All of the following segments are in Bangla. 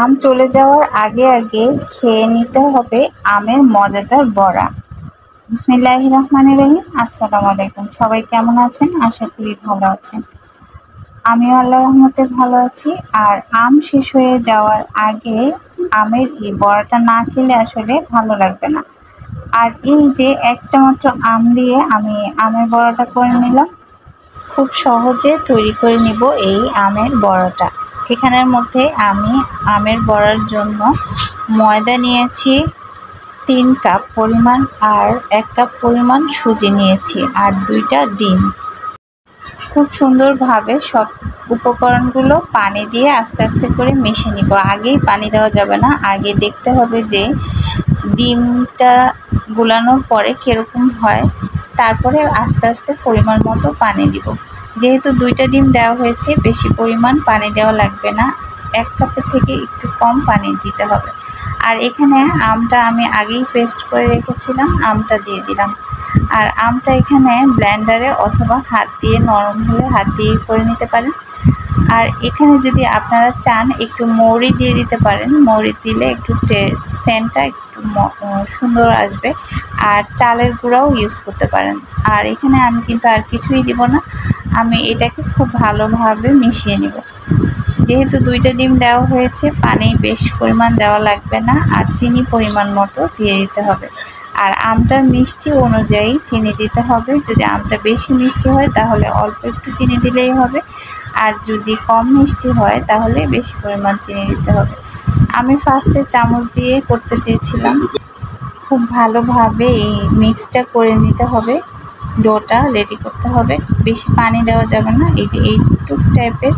আম চলে যাওয়ার আগে আগে খেয়ে নিতে হবে আমের মজাদার বড়া। বিসমিল্লাহির রহমানির রহিম। আসসালামু আলাইকুম। সবাই কেমন আছেন? আশা করি ভালো আছেন। আমিও আল্লাহর রহমতে ভালো আছি। আর আম শেষ হয়ে যাওয়ার আগে আমের এই বড়াটা না খেলে আসলে ভালো লাগবে না। আর এই যে একটা মাত্র আম দিয়ে আমি আমের বড়াটা করে নিলাম। খুব সহজে তৈরি করে নিব এই আমের বড়াটা। এখানের মধ্যে আমি আমের বড়ার জন্য ময়দা নিয়েছি 3 কাপ পরিমাণ, আর 1 কাপ পরিমাণ সুজি নিয়েছি, আর 2টা ডিম। খুব সুন্দরভাবে সব উপকরণগুলো পানি দিয়ে আস্তে আস্তে করে মিশিয়ে নিব। আগেই পানি দেওয়া যাবে না, আগে দেখতে হবে যে ডিমটা গুলানোর পরে কীরকম হয়, তারপরে আস্তে আস্তে পরিমাণ মতো পানি দিব। যেহেতু 2টা ডিম দেওয়া হয়েছে, বেশি পরিমাণ পানি দেওয়া লাগবে না, 1 কাপের থেকে একটু কম পানি দিতে হবে। আর এখানে আমটা আমি আগেই পেস্ট করে রেখেছিলাম, আমটা দিয়ে দিলাম। আর আমটা এখানে ব্লেন্ডারে অথবা হাত দিয়ে, নরম হলে হাত দিয়ে করে নিতে পারেন। আর এখানে যদি আপনারা চান একটু মৌরি দিয়ে দিতে পারেন, মৌরি দিলে একটু টেস্ট সেন্টটা একটু সুন্দর আসবে। আর চালের গুঁড়াও ইউজ করতে পারেন। আর এখানে আমি কিন্তু আর কিছুই দিব না, আমি এটাকে খুব ভালোভাবে মিশিয়ে নিব। যেহেতু 2টা ডিম দেওয়া হয়েছে, পানি বেশ পরিমাণ দেওয়া লাগবে না, আর চিনি পরিমাণ মতো দিয়ে দিতে হবে। আর আমটার মিষ্টি অনুযায়ী চিনি দিতে হবে। যদি আমটা বেশি মিষ্টি হয় তাহলে অল্প একটু চিনি দিলেই হবে, আর যদি কম মিষ্টি হয় তাহলে বেশি পরিমাণ চিনি দিতে হবে। আমি ফার্স্টে চামচ দিয়ে করতে চেয়েছিলাম। খুব ভালোভাবে এই মিক্সটা করে নিতে হবে, ডোটা রেডি করতে হবে। বেশি পানি দেওয়া যাবে না, এই যে এইটুক টাইপের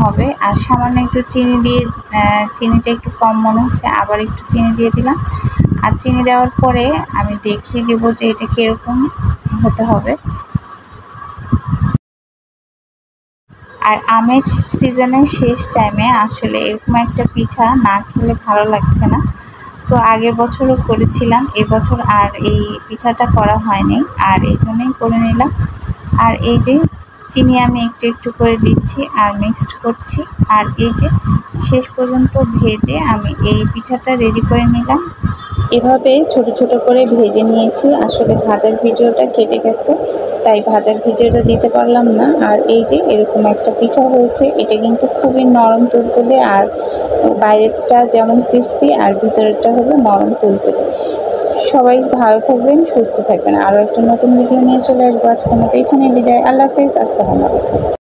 হবে। আর সামান্য একটু চিনি দিয়ে, চিনিটা একটু কম মনে হচ্ছে, আবার একটু চিনি দিয়ে দিলাম। আর চিনি দেওয়ার পরে আমি দেখিয়ে দেব যে এটা কীরকম হতে হবে। আর আমের সিজনের শেষ টাইমে আসলে এরকম একটা পিঠা না খেলে ভালো লাগছে না। তো আগের বছরও করেছিলাম, এবছর আর এই পিঠাটা করা হয়নি, আর এই জন্যই করে নিলাম। আর এই যে চিনি আমি একটু একটু করে দিচ্ছি আর মিক্সড করছি। আর এই যে শেষ পর্যন্ত ভেজে আমি এই পিঠাটা রেডি করে নিলাম। এভাবে ছোট ছোট করে ভেজে নিয়েছি। আসলে ভাজার ভিডিওটা কেটে গেছে, তাই ভাজার ভিডিওটা দিতে পারলাম না। আর এই যে এরকম একটা পিঠা হয়েছে, এটা কিন্তু খুবই নরম তুলতুলে, আর বাইরেরটা যেমন ক্রিস্পি আর ভিতরেরটা হলো নরম তুলতুলে। সবাই ভালো থাকবেন, সুস্থ থাকবেন। আরও একটা নতুন ভিডিও নিয়ে চলে আসবো। আজকের মতো এখানে বিদায়। আল্লাহ হাফেজ। আসসালামু আলাইকুম।